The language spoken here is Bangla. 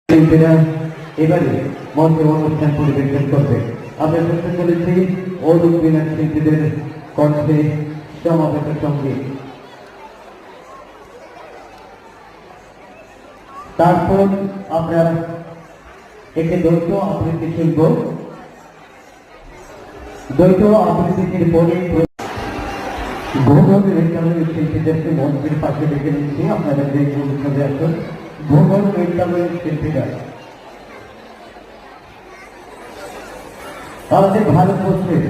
শিল্পীরা এবারে মঞ্চে অনুষ্ঠান পরিবেশন করবে। আমরা শুনতে চলেছি অরূপ বিনাশ শিল্পীদের কণ্ঠে সমাবেত সঙ্গীত। তারপর আমরা একটি দ্বৈত আবৃত্তি শুনব। দ্বৈত আবৃত্তির পরে ভূগোল বিদ্যালয়ের শিল্পীদেরকে মঞ্চের পাশে রেখে নিচ্ছি। আপনারা যে চলে আসুন। ভূগোল বিদ্যালয়ের শিল্পীরা আমাদের ভারতবর্ষের